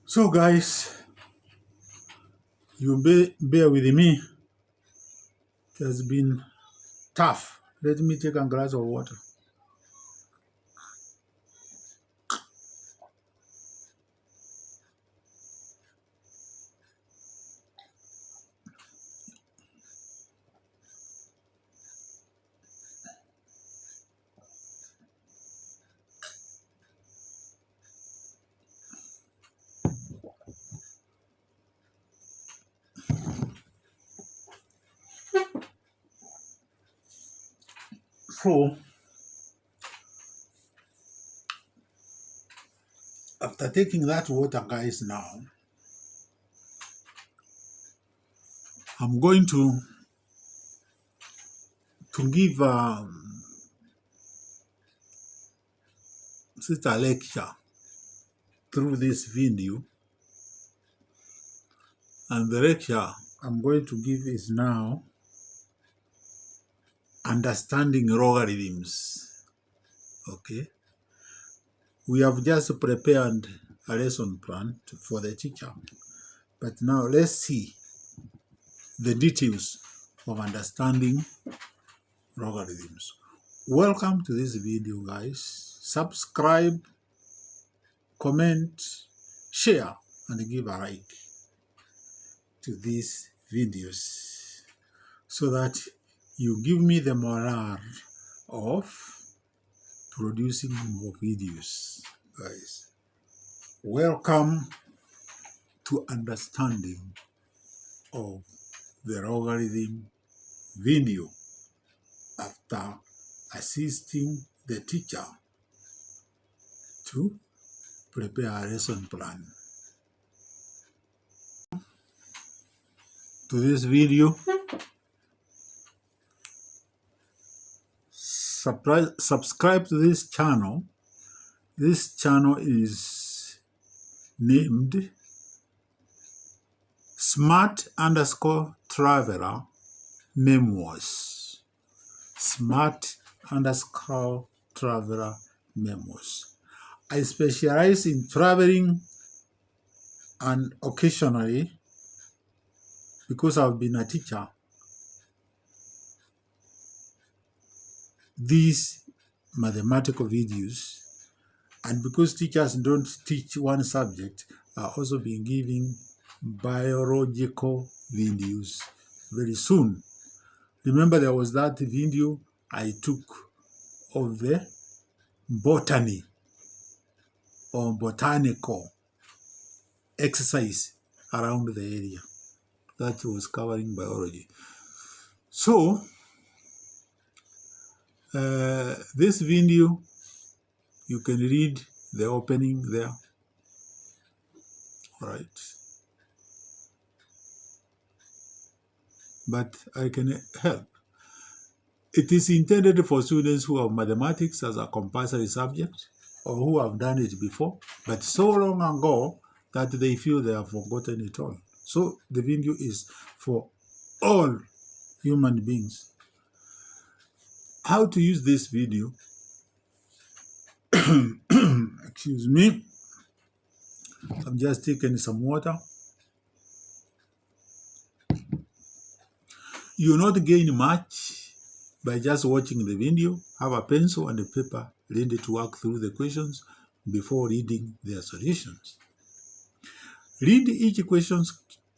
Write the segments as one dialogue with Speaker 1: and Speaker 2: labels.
Speaker 1: So, guys, you bear with me. It has been tough. Let me take a glass of water. So, after taking that water, guys, now I'm going to give a lecture through this video, and the lecture I'm going to give is now understanding logarithms. Okay, we have just prepared a lesson plan for the teacher, but now let's see the details of understanding logarithms. Welcome to this video, guys. Subscribe, comment, share, and give a like to these videos so that you give me the morale of producing more videos, guys. Welcome to understanding of the logarithm video after assisting the teacher to prepare a lesson plan. To this video, subscribe to this channel. This channel is named Smart_Traveler Memoirs. Smart_Traveler Memoirs. I specialize in traveling, and occasionally, because I've been a teacher, these mathematical videos, and because teachers don't teach one subject, I've also been giving biological videos very soon. Remember, there was that video I took of the botany or botanical exercise around the area that was covering biology. So, this video, you can read the opening there. All right. But I can help. It is intended for students who have mathematics as a compulsory subject or who have done it before, but so long ago that they feel they have forgotten it all. So the video is for all human beings. How to use this video? Excuse me. I'm just taking some water. You not gain much by just watching the video. Have a pencil and a paper ready to work through the questions before reading their solutions. Read each question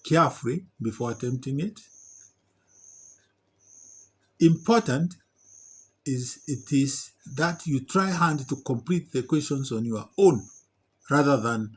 Speaker 1: carefully before attempting it. Important is that you try hard to complete the questions on your own rather than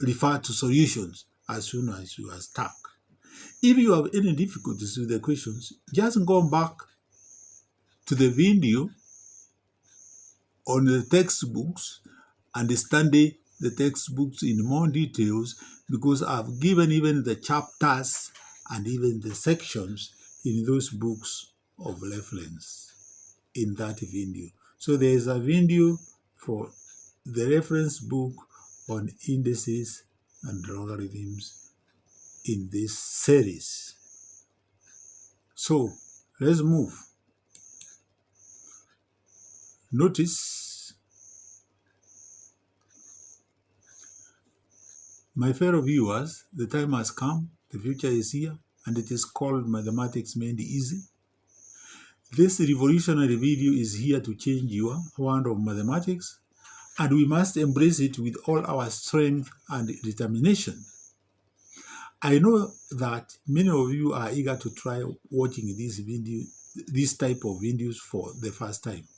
Speaker 1: refer to solutions as soon as you are stuck. If you have any difficulties with the questions, just go back to the video on the textbooks and study the textbooks in more details, because I've given even the chapters and even the sections in those books of reference in that video. So there is a video for the reference book on indices and logarithms in this series. So let's move. Notice My fellow viewers, the time has come, the future is here, and it is called Mathematics Made Easy. This revolutionary video is here to change your world of mathematics, and we must embrace it with all our strength and determination. I know that many of you are eager to try watching this type of videos for the first time.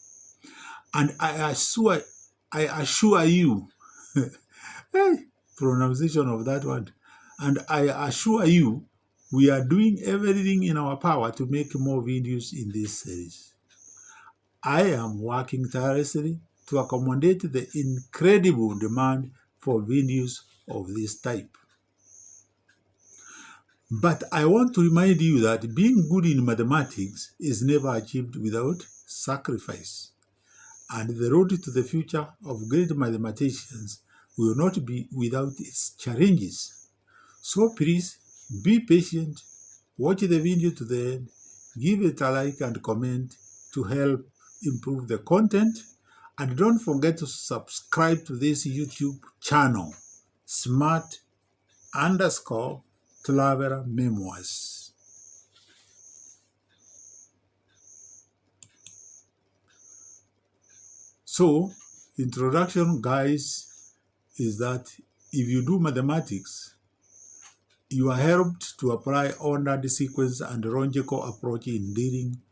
Speaker 1: And I assure you, hey, pronunciation of that word, and I assure you, we are doing everything in our power to make more videos in this series. I am working tirelessly to accommodate the incredible demand for videos of this type. But I want to remind you that being good in mathematics is never achieved without sacrifice. And the road to the future of great mathematicians will not be without its challenges. So please, be patient, watch the video to the end, give it a like and comment to help improve the content, and don't forget to subscribe to this YouTube channel, Smart_Clever Memoirs. So, introduction, guys, is that if you do mathematics, you are helped to apply ordered sequence and logical approach in dealing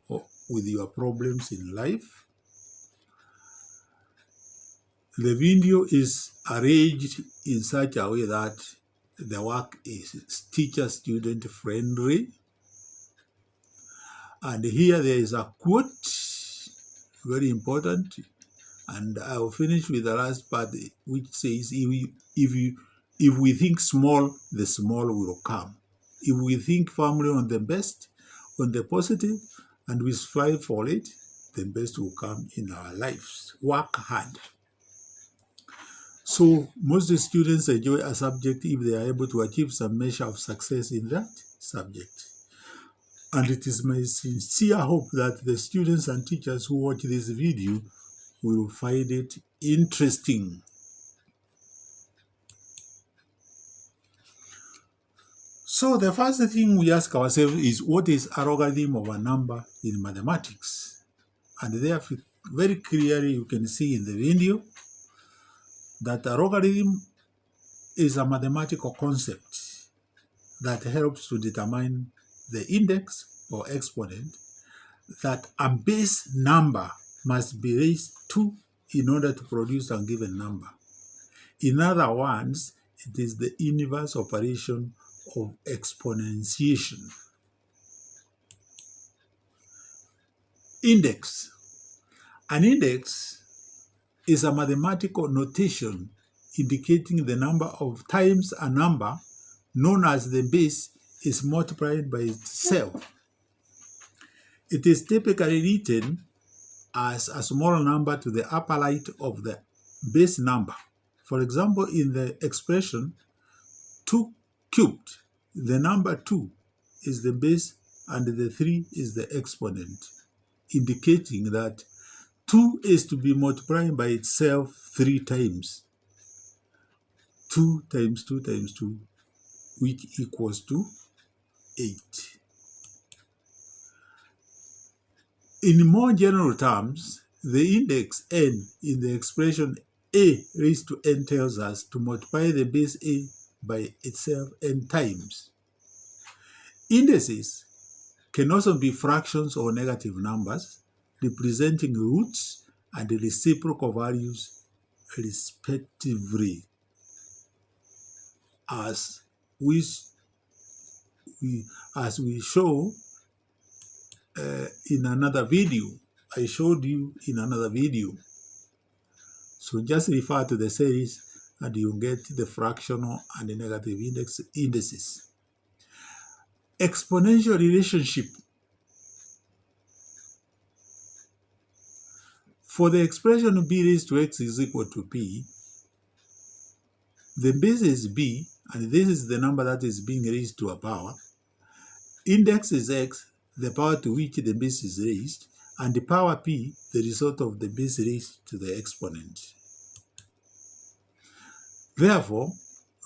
Speaker 1: with your problems in life. The video is arranged in such a way that the work is teacher-student friendly. And here there is a quote, very important, and I will finish with the last part, which says, if we think small, the small will come. If we think firmly on the best, on the positive, and we strive for it, the best will come in our lives. Work hard. So most students enjoy a subject if they are able to achieve some measure of success in that subject. And it is my sincere hope that the students and teachers who watch this video will find it interesting. So the first thing we ask ourselves is, what is a logarithm of a number in mathematics? And therefore, very clearly you can see in the video that a logarithm is a mathematical concept that helps to determine the index or exponent that a base number must be raised to in order to produce a given number. In other words, it is the inverse operation of exponentiation. Index. An index is a mathematical notation indicating the number of times a number known as the base is multiplied by itself. It is typically written as a small number to the upper right of the base number. For example, in the expression 2 cubed, the number 2 is the base and the 3 is the exponent, indicating that 2 is to be multiplied by itself 3 times. 2 times 2 times 2, which equals to 8. In more general terms, the index n in the expression a raised to n tells us to multiply the base a by itself n times. Indices can also be fractions or negative numbers representing roots and reciprocal values respectively, as we show in another video. I showed you in another video. So just refer to the series and you get the fractional and the negative indices. Exponential relationship. For the expression b raised to x is equal to p, the base is b, and this is the number that is being raised to a power. Index is x, the power to which the base is raised, and the power p, the result of the base raised to the exponent. Therefore,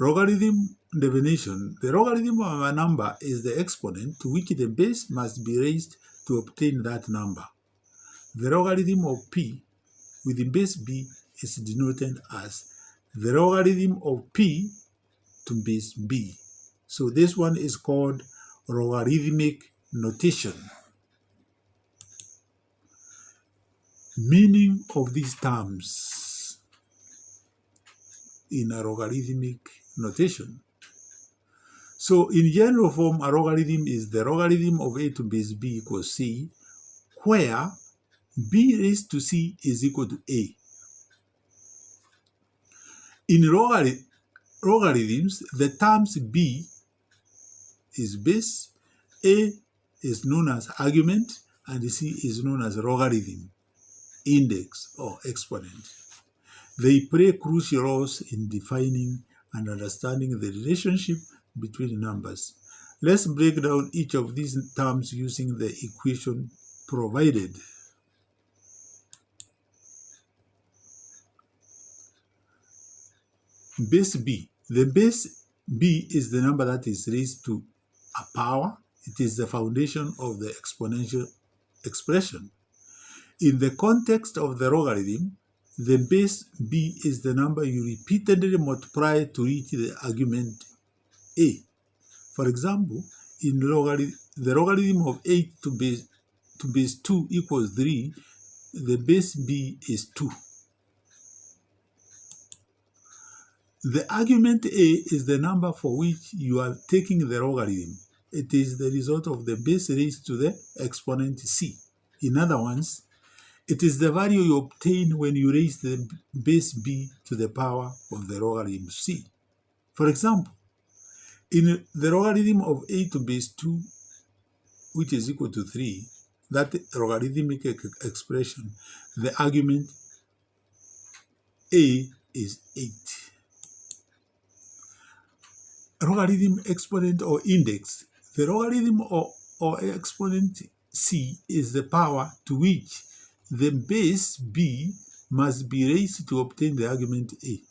Speaker 1: Logarithm definition. The logarithm of a number is the exponent to which the base must be raised to obtain that number. The logarithm of p with the base b is denoted as the logarithm of p to base b. So this one is called logarithmic notation. Meaning of these terms in a logarithmic notation. So in general form, a logarithm is the logarithm of a to base b equals c, where b raised to c is equal to a. In logarithms, the terms b is base, a is known as argument, and c is known as logarithm, index, or exponent. They play crucial roles in defining and understanding the relationship between numbers. Let's break down each of these terms using the equation provided. Base b. The base b is the number that is raised to a power. It is the foundation of the exponential expression. In the context of the logarithm, the base b is the number you repeatedly multiply to reach the argument a. For example, in the logarithm of 8 to base 2 equals 3, the base b is 2. The argument a is the number for which you are taking the logarithm. It is the result of the base raised to the exponent c. In other words, it is the value you obtain when you raise the base b to the power of the logarithm c. For example, in the logarithm of a to base 2, which is equal to 3, that logarithmic expression, the argument a is 8. Logarithm, exponent, or index. The logarithm or exponent c is the power to which the base b must be raised to obtain the argument a.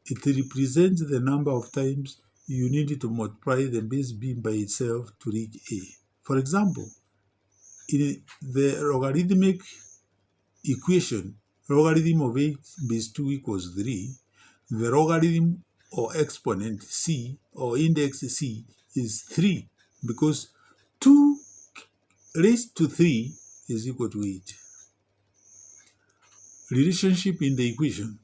Speaker 1: It represents the number of times you need to multiply the base b by itself to reach a. For example, in the logarithmic equation, logarithm of 8 base 2 equals 3, the logarithm or exponent c or index c is 3 because 2 raised to 3 is equal to 8. Relationship in the equation.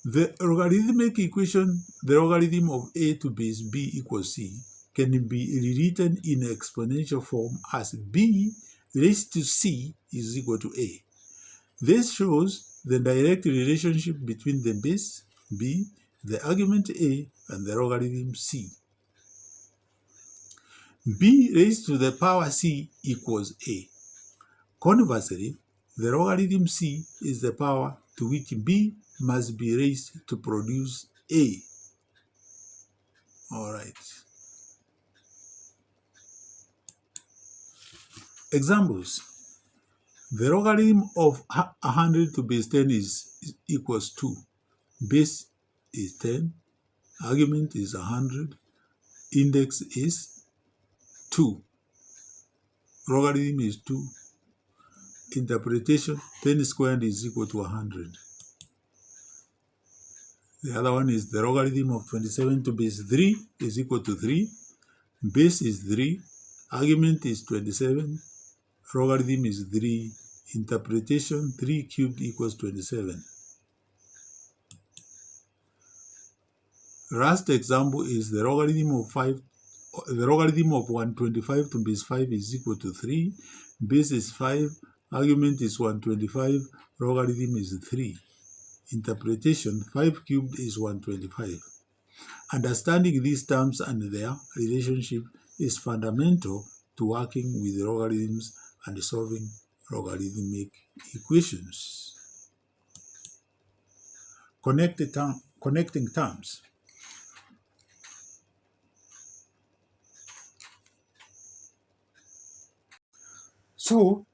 Speaker 1: The logarithmic equation, the logarithm of a to base b equals c, can be rewritten in exponential form as b raised to c is equal to a. This shows the direct relationship between the base b, the argument a, and the logarithm c. b raised to the power c equals a. Conversely, the logarithm c is the power to which b must be raised to produce a. All right. Examples. The logarithm of 100 to base 10 is equals 2. Base is 10, argument is 100, index is 2, logarithm is 2, interpretation 10 squared is equal to 100. The other one is the logarithm of 27 to base 3 is equal to 3, base is 3, argument is 27, logarithm is 3, interpretation 3 cubed equals 27. Last example is the logarithm of 125 to base 5 is equal to 3, base is 5, argument is 125, logarithm is 3. Interpretation 5 cubed is 125. Understanding these terms and their relationship is fundamental to working with logarithms and solving logarithmic equations. Connecting terms. So,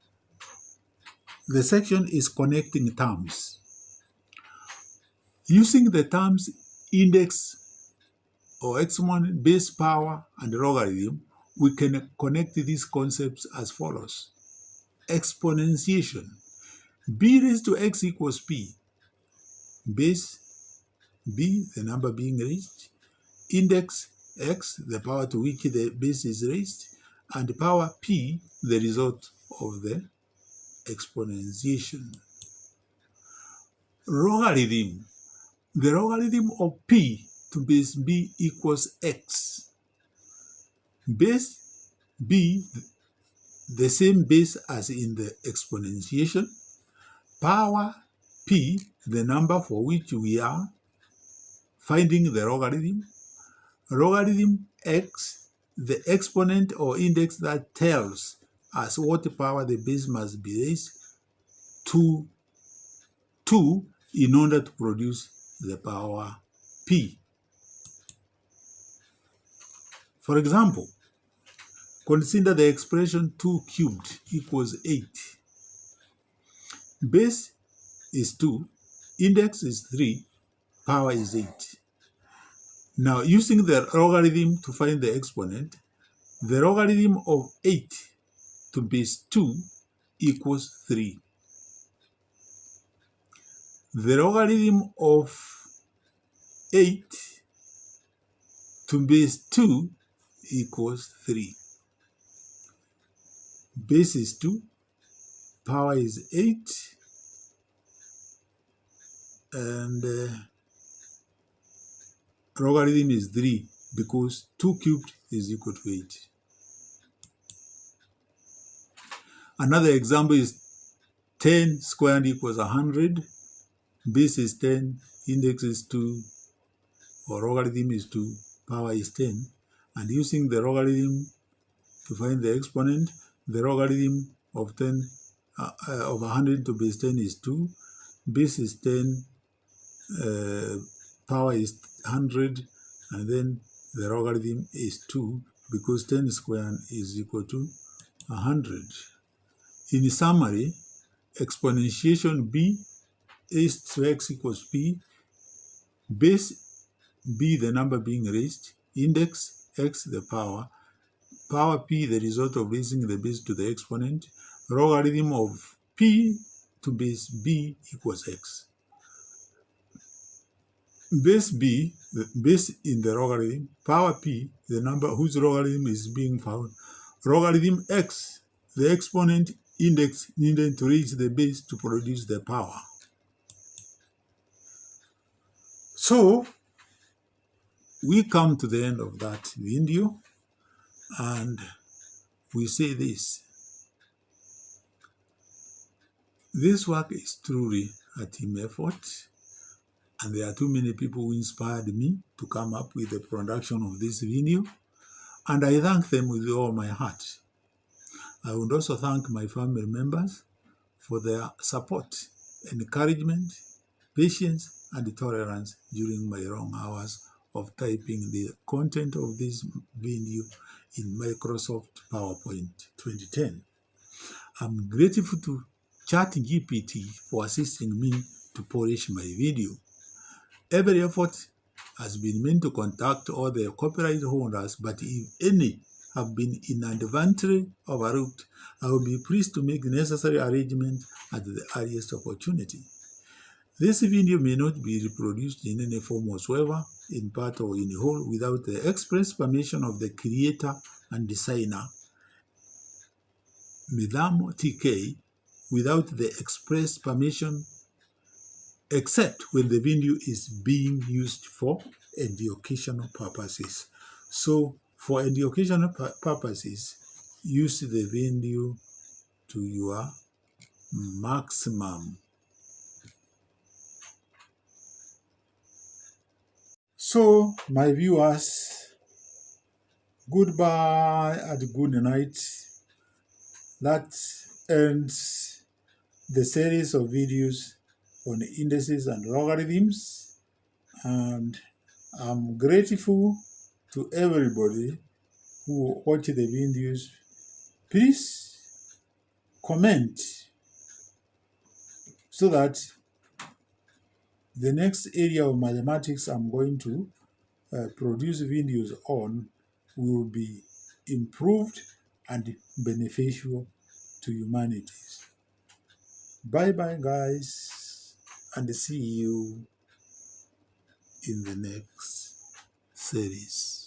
Speaker 1: the section is connecting terms. Using the terms index or exponent, base power, and logarithm, we can connect these concepts as follows. Exponentiation. B raised to x equals p. Base b, the number being raised. Index x, the power to which the base is raised. And power p, the result of the exponentiation. Logarithm. The logarithm of p to base b equals x. Base b, the same base as in the exponentiation. Power p, the number for which we are finding the logarithm. Logarithm x, the exponent or index that tells us what power the base must be raised to 2 in order to produce the power p. For example, consider the expression 2 cubed equals 8. Base is 2, index is 3, power is 8. Now, using the logarithm to find the exponent, the logarithm of 8 to base 2 equals 3. The logarithm of 8 to base 2 equals 3. Base is 2, power is 8, and logarithm is 3 because 2 cubed is equal to 8. Another example is 10 squared equals 100. Base is 10, index is 2, or logarithm is 2, power is 10. And using the logarithm to find the exponent, the logarithm of 10 of 100 to base 10 is 2. Base is 10, power is 100, and then the logarithm is 2 because 10 squared is equal to 100. In summary, exponentiation b raised to x equals p, base b the number being raised, index x the power p the result of raising the base to the exponent, logarithm of p to base b equals x. Base b, the base in the logarithm, power p, the number whose logarithm is being found, logarithm x, the exponent index needed to raise the base to produce the power. So, we come to the end of that video, and we say this. This work is truly a team effort, and there are too many people who inspired me to come up with the production of this video, and I thank them with all my heart. I would also thank my family members for their support, encouragement, patience, and tolerance during my long hours of typing the content of this video in Microsoft PowerPoint 2010. I'm grateful to ChatGPT for assisting me to polish my video. Every effort has been meant to contact all the copyright holders, but if any have been inadvertently overlooked, I will be pleased to make the necessary arrangements at the earliest opportunity. This video may not be reproduced in any form whatsoever, in part or in whole, without the express permission of the creator and designer, Madam TK, without the express permission, except when the video is being used for educational purposes. So, for educational purposes, use the video to your maximum. So, my viewers, goodbye and good night. That ends the series of videos on indices and logarithms, and I'm grateful to everybody who watch the videos. Please comment so that The next area of mathematics I'm going to produce videos on will be improved and beneficial to humanities. Bye bye, guys, and see you in the next series.